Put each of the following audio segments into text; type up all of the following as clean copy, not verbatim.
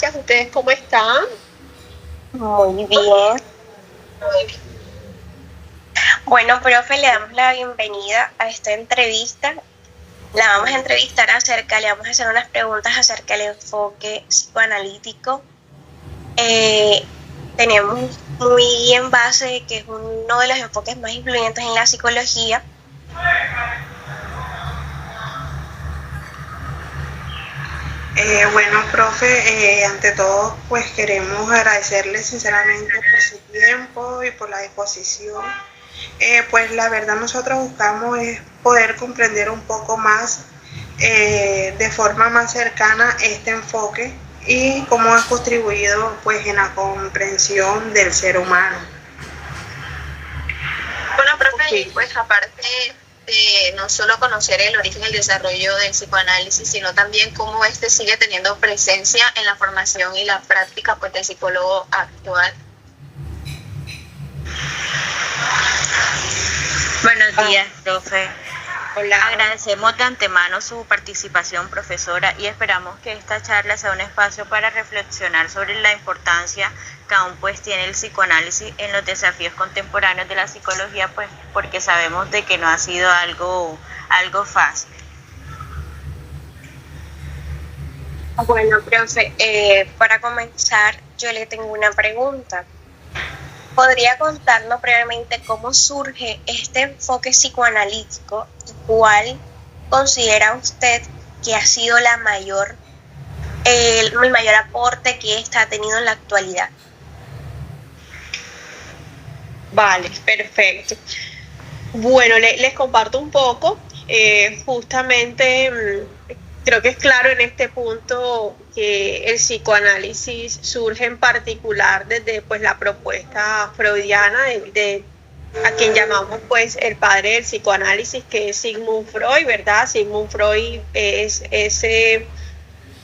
¿Ustedes cómo están? Muy bien. Bueno, profe, le damos la bienvenida a esta entrevista. La vamos a entrevistar le vamos a hacer unas preguntas acerca del enfoque psicoanalítico. Tenemos muy en base que es uno de los enfoques más influyentes en la psicología. Bueno, profe, ante todo, pues queremos agradecerle sinceramente por su tiempo y por la disposición. Pues la verdad nosotros buscamos es poder comprender un poco más, de forma más cercana este enfoque y cómo ha contribuido pues en la comprensión del ser humano. Bueno, profe, pues aparte de no solo conocer el origen y el desarrollo del psicoanálisis, sino también cómo este sigue teniendo presencia en la formación y la práctica pues del psicólogo actual. Buenos días, profe. Hola. Agradecemos de antemano su participación, profesora, y esperamos que esta charla sea un espacio para reflexionar sobre la importancia que aún pues tiene el psicoanálisis en los desafíos contemporáneos de la psicología, pues porque sabemos de que no ha sido algo fácil. Bueno, profe, para comenzar, yo le tengo una pregunta. ¿Podría contarnos brevemente cómo surge este enfoque psicoanalítico y cuál considera usted que ha sido el mayor aporte que ésta ha tenido en la actualidad? Vale, perfecto. Bueno, les comparto un poco. Justamente creo que es claro en este punto que el psicoanálisis surge en particular desde pues la propuesta freudiana de a quien llamamos pues el padre del psicoanálisis, que es Sigmund Freud, ¿verdad? Sigmund Freud es ese,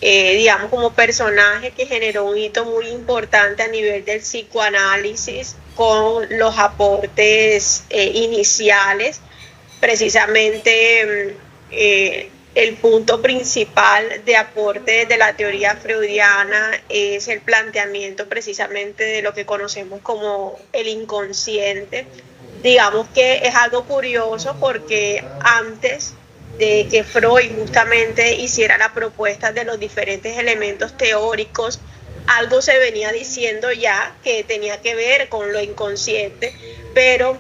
digamos, como personaje que generó un hito muy importante a nivel del psicoanálisis con los aportes iniciales. Precisamente el punto principal de aporte de la teoría freudiana es el planteamiento precisamente de lo que conocemos como el inconsciente. Digamos que es algo curioso porque antes de que Freud justamente hiciera la propuesta de los diferentes elementos teóricos, algo se venía diciendo ya que tenía que ver con lo inconsciente, pero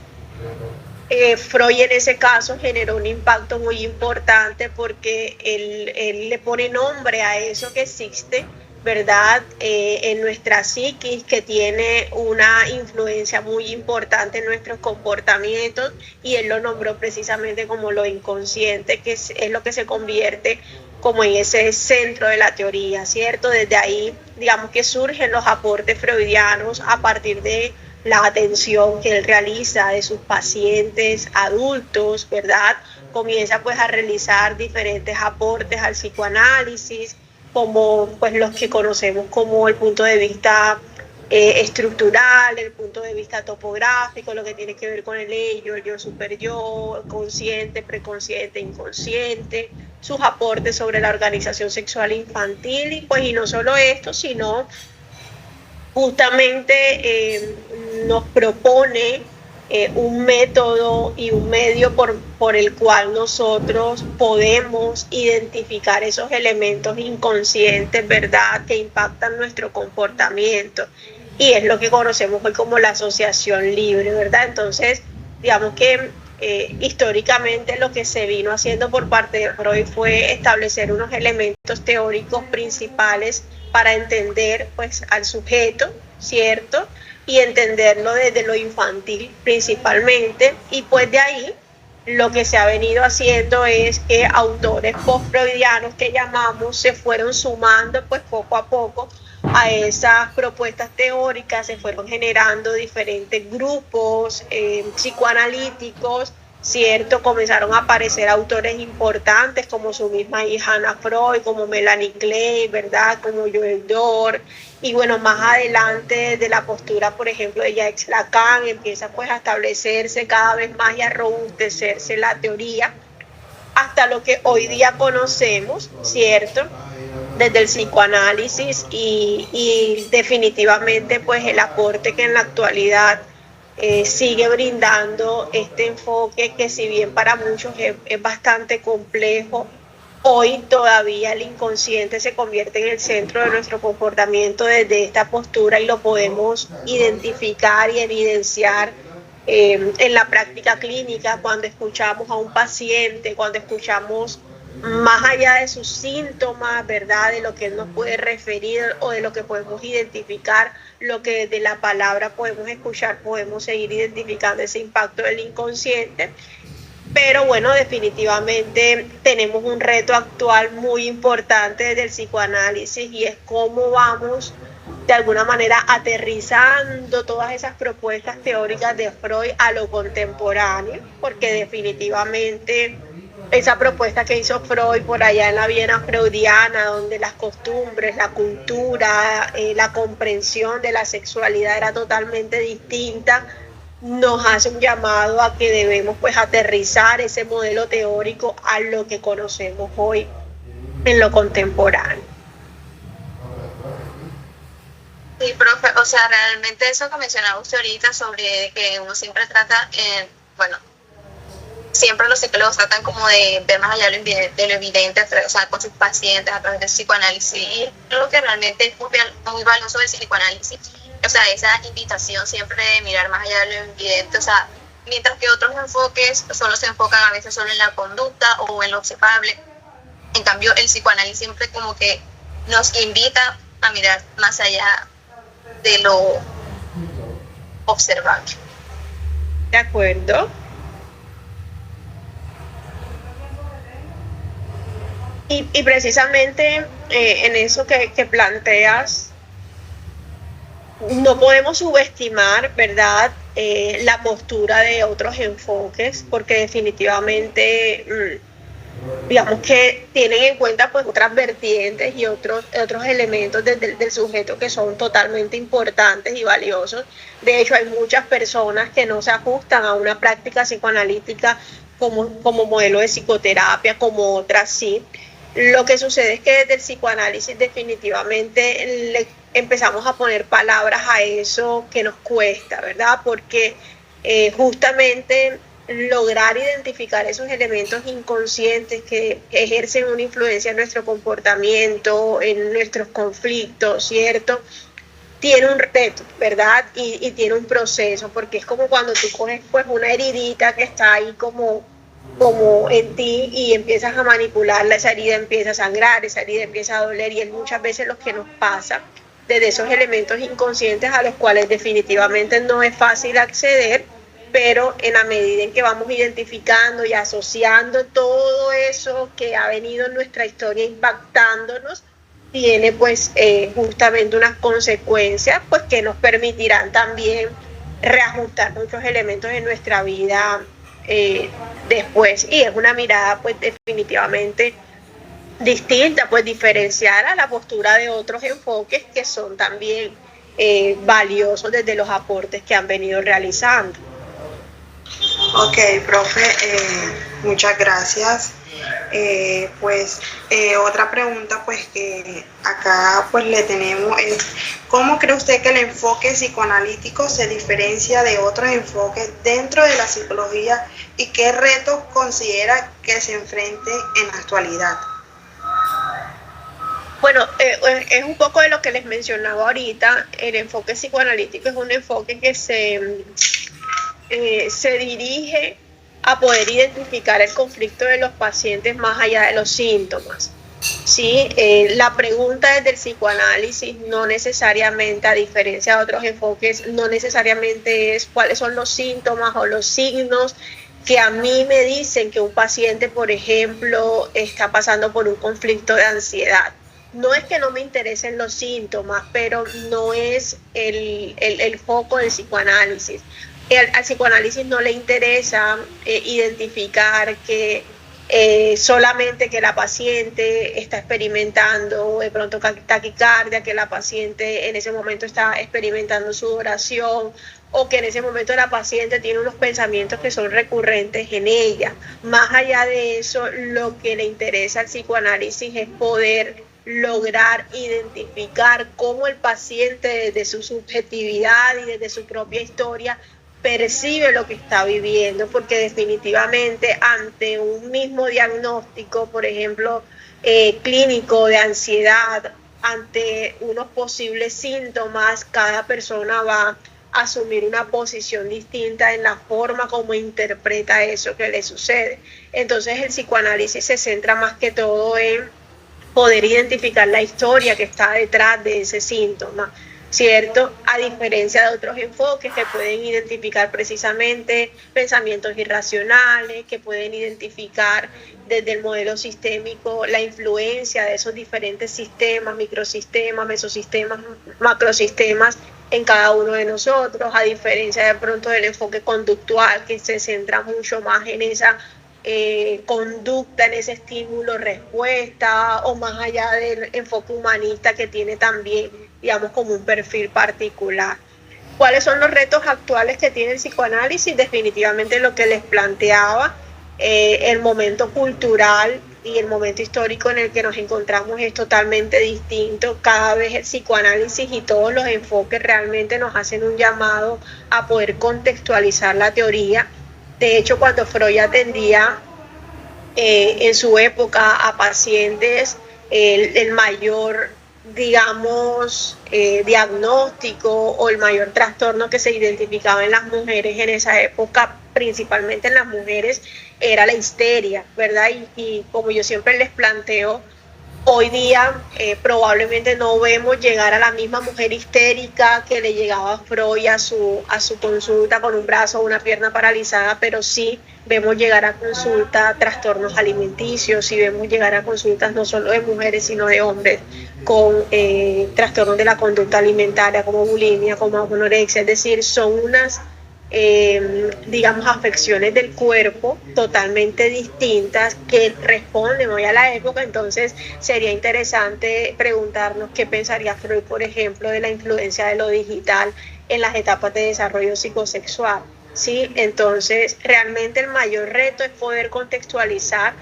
Freud en ese caso generó un impacto muy importante porque él le pone nombre a eso que existe, ¿verdad? En nuestra psiquis, que tiene una influencia muy importante en nuestros comportamientos, y él lo nombró precisamente como lo inconsciente, que es lo que se convierte como en ese centro de la teoría, ¿cierto? Desde ahí, digamos que surgen los aportes freudianos a partir de la atención que él realiza de sus pacientes adultos, ¿verdad? Comienza pues a realizar diferentes aportes al psicoanálisis, como pues los que conocemos como el punto de vista estructural, el punto de vista topográfico, lo que tiene que ver con el yo super yo, consciente, preconsciente, inconsciente, sus aportes sobre la organización sexual infantil, y no solo esto, sino justamente nos propone un método y un medio por el cual nosotros podemos identificar esos elementos inconscientes, ¿verdad?, que impactan nuestro comportamiento. Y es lo que conocemos hoy como la asociación libre, ¿verdad? Entonces, digamos que históricamente lo que se vino haciendo por parte de Freud fue establecer unos elementos teóricos principales para entender pues al sujeto, ¿cierto? Y entenderlo desde lo infantil principalmente, y pues de ahí lo que se ha venido haciendo es que autores post-freudianos que llamamos se fueron sumando pues poco a poco a esas propuestas teóricas, se fueron generando diferentes grupos psicoanalíticos, ¿cierto? Comenzaron a aparecer autores importantes como su misma hija Ana Freud, como Melanie Klein, ¿verdad? Como Joel Dor. Y bueno, más adelante de la postura, por ejemplo, de Jacques Lacan, empieza pues a establecerse cada vez más y a robustecerse la teoría hasta lo que hoy día conocemos, ¿cierto? desde el psicoanálisis y definitivamente pues el aporte que en la actualidad sigue brindando este enfoque que si bien para muchos es bastante complejo, hoy todavía el inconsciente se convierte en el centro de nuestro comportamiento desde esta postura y lo podemos identificar y evidenciar en la práctica clínica cuando escuchamos a un paciente, cuando escuchamos más allá de sus síntomas, ¿verdad? De lo que él nos puede referir o de lo que podemos identificar, lo que desde la palabra podemos escuchar, podemos seguir identificando ese impacto del inconsciente. Pero bueno, definitivamente tenemos un reto actual muy importante desde el psicoanálisis y es cómo vamos de alguna manera aterrizando todas esas propuestas teóricas de Freud a lo contemporáneo, porque definitivamente esa propuesta que hizo Freud por allá en la Viena freudiana, donde las costumbres, la cultura, la comprensión de la sexualidad era totalmente distinta, nos hace un llamado a que debemos pues aterrizar ese modelo teórico a lo que conocemos hoy en lo contemporáneo. Sí, profe, o sea, realmente eso que mencionaba usted ahorita sobre que uno siempre trata, bueno, siempre los psicólogos tratan como de ver más allá de lo evidente, o sea, con sus pacientes a través del psicoanálisis, y es lo que realmente es muy valioso del psicoanálisis, o sea, esa invitación siempre de mirar más allá de lo evidente, o sea, mientras que otros enfoques solo se enfocan a veces solo en la conducta o en lo observable, en cambio el psicoanálisis siempre como que nos invita a mirar más allá de lo observable. De acuerdo. Y precisamente en eso que planteas, no podemos subestimar, ¿verdad?, la postura de otros enfoques, porque definitivamente, digamos que tienen en cuenta pues otras vertientes y otros elementos del sujeto que son totalmente importantes y valiosos. De hecho, hay muchas personas que no se ajustan a una práctica psicoanalítica como modelo de psicoterapia, como otras sí. Lo que sucede es que desde el psicoanálisis definitivamente le empezamos a poner palabras a eso que nos cuesta, ¿verdad? Porque justamente lograr identificar esos elementos inconscientes que ejercen una influencia en nuestro comportamiento, en nuestros conflictos, ¿cierto? Tiene un reto, ¿verdad? Y tiene un proceso, porque es como cuando tú coges pues una heridita que está ahí como en ti y empiezas a manipularla, esa herida empieza a sangrar, esa herida empieza a doler y es muchas veces lo que nos pasa desde esos elementos inconscientes a los cuales definitivamente no es fácil acceder, pero en la medida en que vamos identificando y asociando todo eso que ha venido en nuestra historia impactándonos, tiene pues justamente unas consecuencias pues que nos permitirán también reajustar muchos elementos en nuestra vida después, y es una mirada pues definitivamente distinta, pues diferenciar a la postura de otros enfoques que son también valiosos desde los aportes que han venido realizando. Ok, profe, muchas gracias. Otra pregunta pues que acá pues le tenemos es, ¿cómo cree usted que el enfoque psicoanalítico se diferencia de otros enfoques dentro de la psicología y qué retos considera que se enfrente en la actualidad? Bueno, es un poco de lo que les mencionaba ahorita. El enfoque psicoanalítico es un enfoque que se dirige a poder identificar el conflicto de los pacientes más allá de los síntomas. ¿Sí? La pregunta desde el psicoanálisis no necesariamente, a diferencia de otros enfoques, no necesariamente es cuáles son los síntomas o los signos que a mí me dicen que un paciente, por ejemplo, está pasando por un conflicto de ansiedad. No es que no me interesen los síntomas, pero no es el foco del psicoanálisis. Al psicoanálisis no le interesa identificar que solamente que la paciente está experimentando de pronto taquicardia, que la paciente en ese momento está experimentando sudoración o que en ese momento la paciente tiene unos pensamientos que son recurrentes en ella. Más allá de eso, lo que le interesa al psicoanálisis es poder lograr identificar cómo el paciente desde su subjetividad y desde su propia historia percibe lo que está viviendo, porque definitivamente ante un mismo diagnóstico, por ejemplo, clínico de ansiedad, ante unos posibles síntomas, cada persona va a asumir una posición distinta en la forma como interpreta eso que le sucede. Entonces el psicoanálisis se centra más que todo en poder identificar la historia que está detrás de ese síntoma, ¿cierto? A diferencia de otros enfoques que pueden identificar precisamente pensamientos irracionales, que pueden identificar desde el modelo sistémico la influencia de esos diferentes sistemas, microsistemas, mesosistemas, macrosistemas en cada uno de nosotros, a diferencia de pronto del enfoque conductual que se centra mucho más en esa conducta, en ese estímulo-respuesta, o más allá del enfoque humanista que tiene también, digamos, como un perfil particular. ¿Cuáles son los retos actuales que tiene el psicoanálisis? Definitivamente lo que les planteaba, el momento cultural y el momento histórico en el que nos encontramos es totalmente distinto. Cada vez el psicoanálisis y todos los enfoques realmente nos hacen un llamado a poder contextualizar la teoría. De hecho, cuando Freud atendía en su época a pacientes, el mayor, digamos, diagnóstico o el mayor trastorno que se identificaba en las mujeres en esa época, principalmente en las mujeres, era la histeria, ¿verdad? Y como yo siempre les planteo, hoy día probablemente no vemos llegar a la misma mujer histérica que le llegaba a Freud a su consulta con un brazo o una pierna paralizada, pero sí vemos llegar a consulta trastornos alimenticios, y vemos llegar a consultas no solo de mujeres sino de hombres con trastornos de la conducta alimentaria como bulimia, como anorexia, es decir, son unas digamos, afecciones del cuerpo totalmente distintas que responden hoy a la época. Entonces sería interesante preguntarnos qué pensaría Freud, por ejemplo, de la influencia de lo digital en las etapas de desarrollo psicosexual, ¿sí? Entonces realmente el mayor reto es poder contextualizar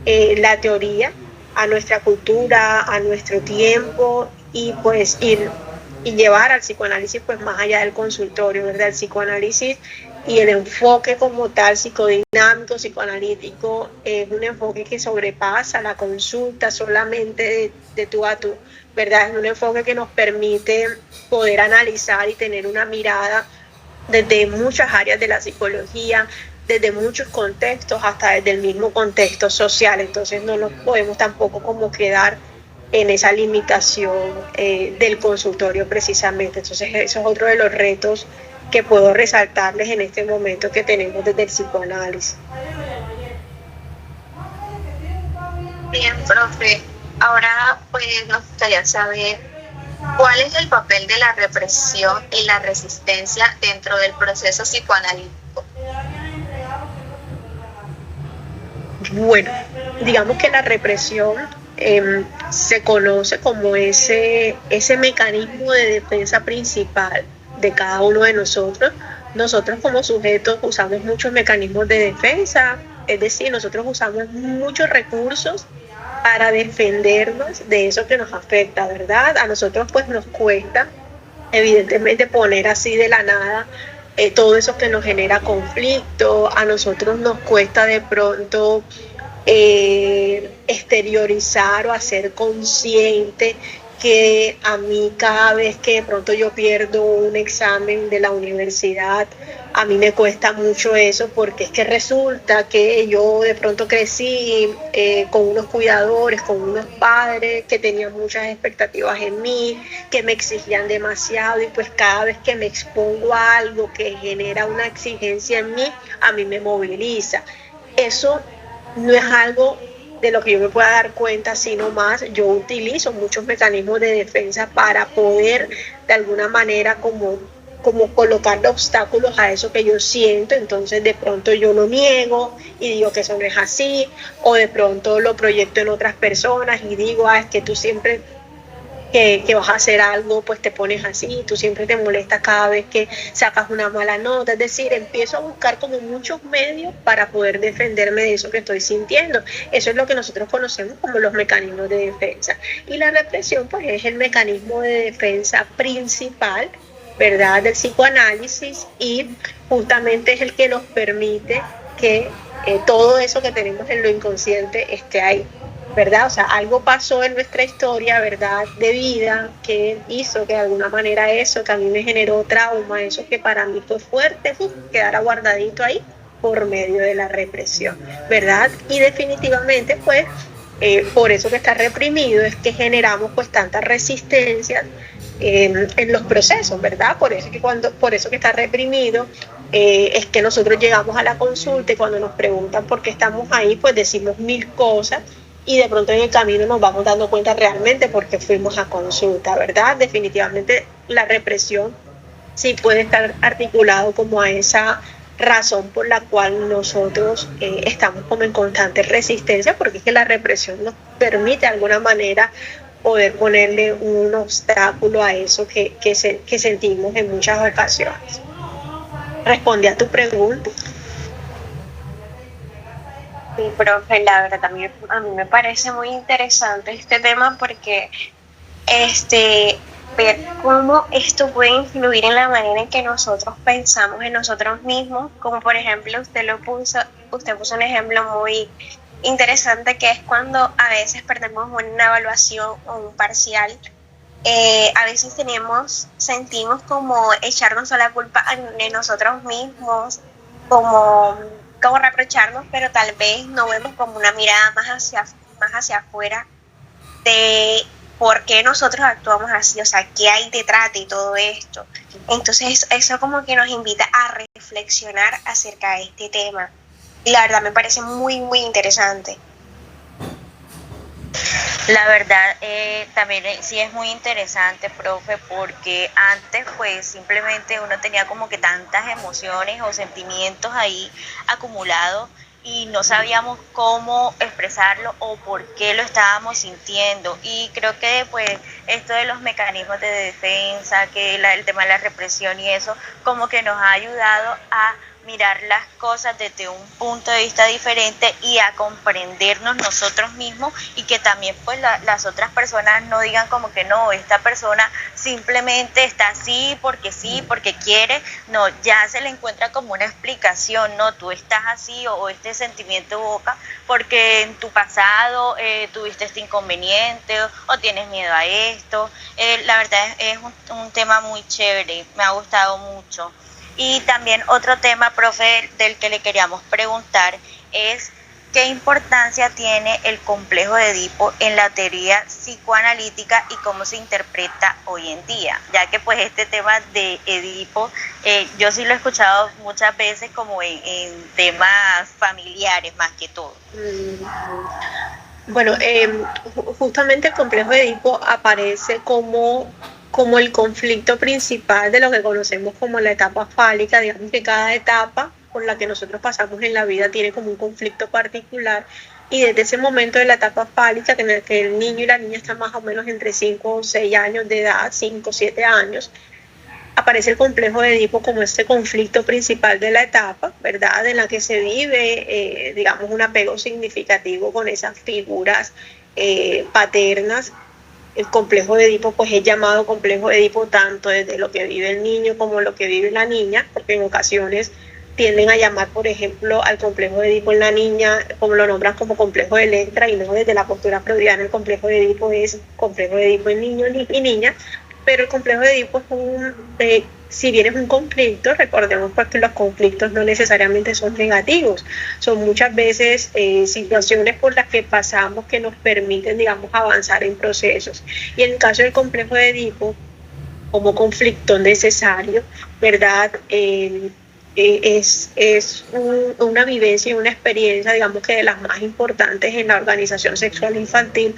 la teoría a nuestra cultura, a nuestro tiempo, y pues y llevar al psicoanálisis pues más allá del consultorio, ¿verdad? El psicoanálisis y el enfoque como tal, psicodinámico, psicoanalítico, es un enfoque que sobrepasa la consulta solamente de tú a tú, ¿verdad? Es un enfoque que nos permite poder analizar y tener una mirada desde muchas áreas de la psicología, desde muchos contextos, hasta desde el mismo contexto social. Entonces no nos podemos tampoco como quedar en esa limitación del consultorio precisamente. Entonces eso es otro de los retos que puedo resaltarles en este momento que tenemos desde el psicoanálisis. Bien, profe. Ahora pues nos gustaría saber cuál es el papel de la represión y la resistencia dentro del proceso psicoanalítico. Bueno, digamos que la represión se conoce como ese mecanismo de defensa principal de cada uno de nosotros. Nosotros como sujetos usamos muchos mecanismos de defensa, es decir, nosotros usamos muchos recursos para defendernos de eso que nos afecta, ¿verdad? A nosotros pues nos cuesta evidentemente poner así de la nada todo eso que nos genera conflicto. A nosotros nos cuesta de pronto exteriorizar o hacer consciente que a mí cada vez que de pronto yo pierdo un examen de la universidad, a mí me cuesta mucho eso, porque es que resulta que yo de pronto crecí con unos cuidadores, con unos padres que tenían muchas expectativas en mí, que me exigían demasiado, y pues cada vez que me expongo a algo que genera una exigencia en mí, a mí me moviliza. Eso no es algo de lo que yo me pueda dar cuenta, sino más yo utilizo muchos mecanismos de defensa para poder de alguna manera como colocarle obstáculos a eso que yo siento. Entonces de pronto yo lo niego y digo que eso no es así, o de pronto lo proyecto en otras personas y digo, es que tú siempre que vas a hacer algo, pues te pones así, tú siempre te molestas cada vez que sacas una mala nota, es decir, empiezo a buscar como muchos medios para poder defenderme de eso que estoy sintiendo. Eso es lo que nosotros conocemos como los mecanismos de defensa. Y la represión, pues es el mecanismo de defensa principal, ¿verdad?, del psicoanálisis, y justamente es el que nos permite que todo eso que tenemos en lo inconsciente esté ahí, ¿verdad? O sea, algo pasó en nuestra historia, ¿verdad?, de vida, que hizo que de alguna manera eso que a mí me generó trauma, eso que para mí fue fuerte, quedara guardadito ahí por medio de la represión, ¿verdad? Y definitivamente, pues, por eso que está reprimido es que generamos pues tanta resistencia en los procesos, ¿verdad? Por eso que está reprimido, es que nosotros llegamos a la consulta y cuando nos preguntan por qué estamos ahí, pues decimos mil cosas y de pronto en el camino nos vamos dando cuenta realmente por qué fuimos a consulta, ¿verdad? Definitivamente la represión sí puede estar articulado como a esa razón por la cual nosotros estamos como en constante resistencia, porque es que la represión nos permite de alguna manera poder ponerle un obstáculo a eso que sentimos en muchas ocasiones. ¿Respondí a tu pregunta? Sí, profe, la verdad también a mí me parece muy interesante este tema porque ver cómo esto puede influir en la manera en que nosotros pensamos en nosotros mismos, como por ejemplo usted puso un ejemplo muy interesante, que es cuando a veces perdemos una evaluación o un parcial. A veces sentimos como echarnos a la culpa de nosotros mismos, como reprocharnos, pero tal vez no vemos como una mirada más hacia afuera de por qué nosotros actuamos así, o sea, qué hay detrás de todo esto. Entonces eso como que nos invita a reflexionar acerca de este tema. Y la verdad me parece muy, muy interesante. La verdad, también sí es muy interesante, profe, porque antes pues simplemente uno tenía como que tantas emociones o sentimientos ahí acumulados y no sabíamos cómo expresarlo o por qué lo estábamos sintiendo. Y creo que pues esto de los mecanismos de defensa, que el tema de la represión y eso, como que nos ha ayudado a mirar las cosas desde un punto de vista diferente y a comprendernos nosotros mismos, y que también pues las otras personas no digan como que no, esta persona simplemente está así, porque quiere. No, ya se le encuentra como una explicación, no, tú estás así o este sentimiento evoca porque en tu pasado tuviste este inconveniente o tienes miedo a esto. La verdad es un tema muy chévere, me ha gustado mucho. Y también otro tema, profe, del que le queríamos preguntar es qué importancia tiene el complejo de Edipo en la teoría psicoanalítica y cómo se interpreta hoy en día, ya que pues este tema de Edipo yo sí lo he escuchado muchas veces como en temas familiares más que todo. Bueno, justamente el complejo de Edipo aparece como el conflicto principal de lo que conocemos como la etapa fálica. Digamos que cada etapa por la que nosotros pasamos en la vida tiene como un conflicto particular, y desde ese momento de la etapa fálica, en el que el niño y la niña están más o menos entre 5 o 6 años de edad, 5 o 7 años, aparece el complejo de Edipo como este conflicto principal de la etapa, ¿verdad?, en la que se vive, digamos, un apego significativo con esas figuras paternas. El complejo de Edipo pues es llamado complejo de Edipo tanto desde lo que vive el niño como lo que vive la niña, porque en ocasiones tienden a llamar, por ejemplo, al complejo de Edipo en la niña, como lo nombran como complejo de Electra, y no desde la postura freudiana el complejo de Edipo es complejo de Edipo en niño y niña. Pero el complejo de Edipo es si bien es un conflicto, recordemos pues que los conflictos no necesariamente son negativos, son muchas veces situaciones por las que pasamos que nos permiten, digamos, avanzar en procesos. Y en el caso del complejo de Edipo, como conflicto necesario, ¿verdad?, es una vivencia y una experiencia, digamos que de las más importantes en la organización sexual infantil,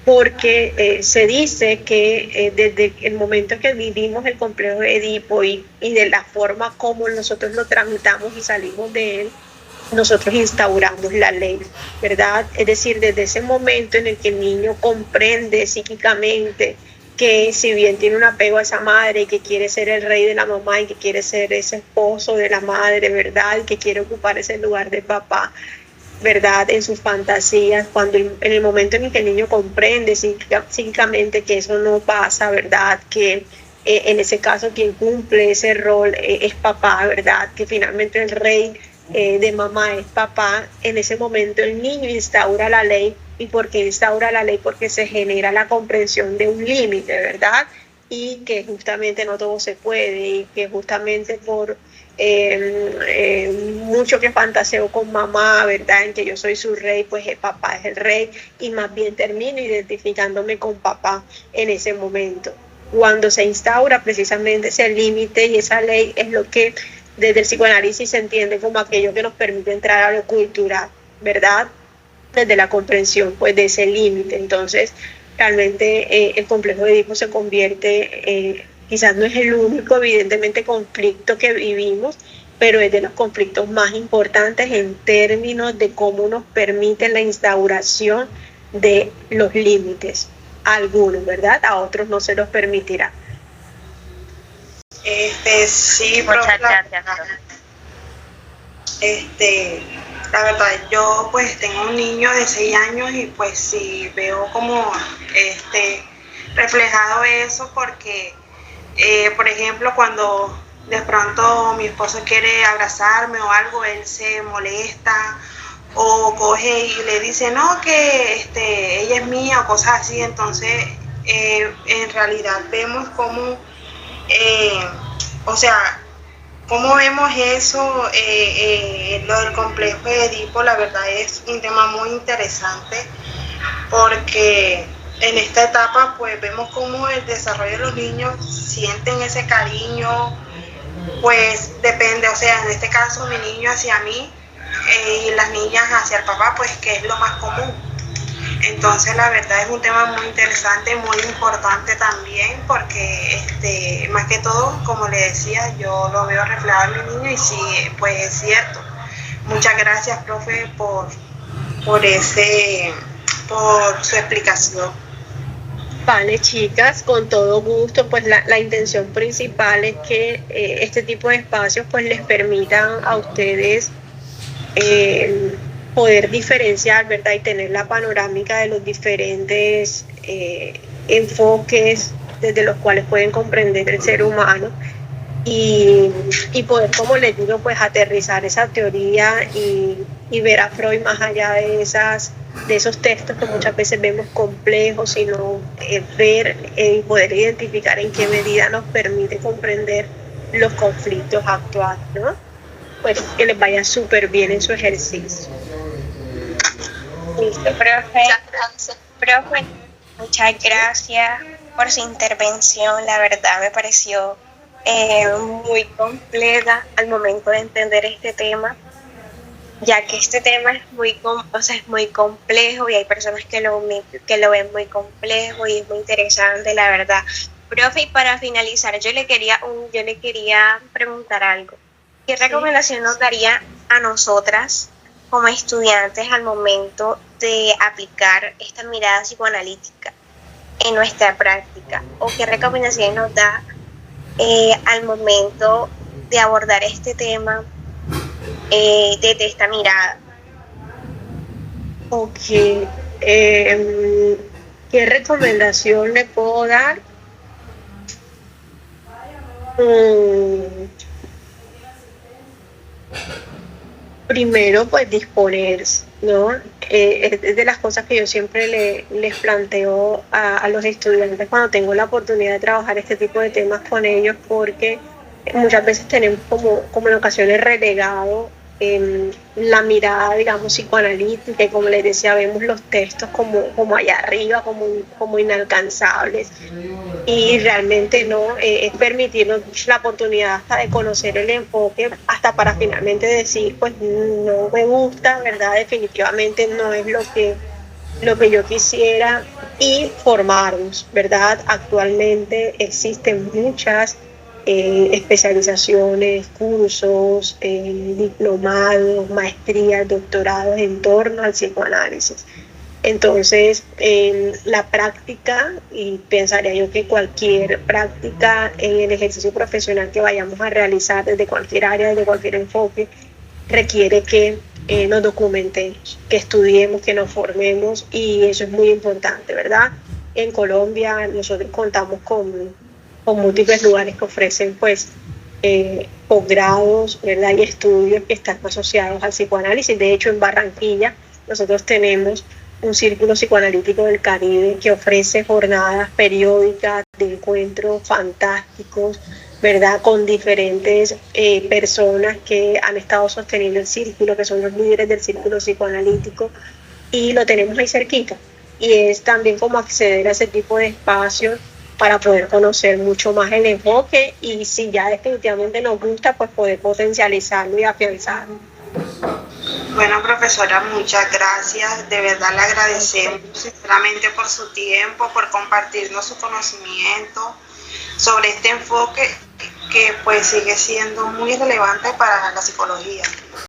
porque se dice que desde el momento en que vivimos el complejo de Edipo y de la forma como nosotros lo tramitamos y salimos de él, nosotros instauramos la ley, ¿verdad? Es decir, desde ese momento en el que el niño comprende psíquicamente que si bien tiene un apego a esa madre y que quiere ser el rey de la mamá y que quiere ser ese esposo de la madre, ¿verdad? Y que quiere ocupar ese lugar de papá, ¿verdad? En sus fantasías, cuando en el momento en el que el niño comprende psíquicamente que eso no pasa, ¿verdad? Que en ese caso quien cumple ese rol es papá, ¿verdad? Que finalmente el rey de mamá es papá. En ese momento el niño instaura la ley. ¿Y por qué instaura la ley? Porque se genera la comprensión de un límite, ¿verdad? Y que justamente no todo se puede y que justamente por mucho que fantaseo con mamá, ¿verdad? En que yo soy su rey, pues el papá es el rey y más bien termino identificándome con papá en ese momento. Cuando se instaura precisamente ese límite y esa ley es lo que desde el psicoanálisis se entiende como aquello que nos permite entrar a lo cultural, ¿verdad? Desde la comprensión pues de ese límite. Entonces realmente el complejo de Edipo se convierte, quizás no es el único evidentemente conflicto que vivimos, pero es de los conflictos más importantes en términos de cómo nos permite la instauración de los límites. A algunos, ¿verdad? A otros no se los permitirá. Sí, Muchas gracias. La verdad, yo pues tengo un niño de 6 años y pues sí veo como reflejado eso porque, por ejemplo, cuando de pronto mi esposo quiere abrazarme o algo, él se molesta o coge y le dice no, que ella es mía o cosas así. Entonces en realidad vemos cómo cómo vemos eso, lo del complejo de Edipo. La verdad es un tema muy interesante porque en esta etapa pues vemos cómo el desarrollo de los niños sienten ese cariño, pues depende, o sea, en este caso mi niño hacia mí y las niñas hacia el papá, pues que es lo más común. Entonces la verdad es un tema muy interesante, muy importante también porque más que todo, como le decía, yo lo veo reflejado en mi niño y sí, pues es cierto. Muchas gracias, profe, por su explicación. Vale, chicas, con todo gusto, pues la intención principal es que este tipo de espacios pues les permitan a ustedes poder diferenciar, ¿verdad? Y tener la panorámica de los diferentes enfoques desde los cuales pueden comprender el ser humano y poder, como les digo, pues aterrizar esa teoría y ver a Freud más allá de esos textos que muchas veces vemos complejos, sino ver y poder identificar en qué medida nos permite comprender los conflictos actuales, ¿no? Pues que les vaya súper bien en su ejercicio. Listo, profe, muchas gracias por su intervención. La verdad me pareció muy completa al momento de entender este tema, ya que este tema es muy complejo y hay personas que lo ven muy complejo y es muy interesante, la verdad. Profe, y para finalizar, yo le quería preguntar algo. ¿Qué recomendación nos daría a nosotras como estudiantes al momento de aplicar esta mirada psicoanalítica en nuestra práctica? ¿O qué recomendación nos da al momento de abordar este tema desde esta mirada? Ok, ¿qué recomendación le puedo dar? Primero, pues disponerse, ¿no? Es de las cosas que yo siempre les planteo a los estudiantes cuando tengo la oportunidad de trabajar este tipo de temas con ellos, porque muchas veces tenemos como en ocasiones relegado la mirada, digamos, psicoanalítica, y como les decía, vemos los textos como allá arriba, como inalcanzables, y realmente no, es permitirnos la oportunidad hasta de conocer el enfoque, hasta para finalmente decir, pues no me gusta, ¿verdad? Definitivamente no es lo que yo quisiera, y formarnos, ¿verdad? Actualmente existen muchas especializaciones, cursos, diplomados, maestrías, doctorados en torno al psicoanálisis. Entonces, la práctica, y pensaría yo que cualquier práctica en el ejercicio profesional que vayamos a realizar desde cualquier área, desde cualquier enfoque, requiere que nos documentemos, que estudiemos, que nos formemos, y eso es muy importante, ¿verdad? En Colombia nosotros contamos con múltiples lugares que ofrecen pues posgrados, ¿verdad? Y estudios que están asociados al psicoanálisis. De hecho, en Barranquilla nosotros tenemos un círculo psicoanalítico del Caribe que ofrece jornadas periódicas de encuentros fantásticos, ¿verdad? Con diferentes personas que han estado sosteniendo el círculo, que son los líderes del círculo psicoanalítico, y lo tenemos ahí cerquita. Y es también como acceder a ese tipo de espacios para poder conocer mucho más el enfoque, y si ya definitivamente nos gusta, pues poder potencializarlo y afianzarlo. Bueno, profesora, muchas gracias. De verdad le agradecemos sinceramente por su tiempo, por compartirnos su conocimiento sobre este enfoque que pues sigue siendo muy relevante para la psicología.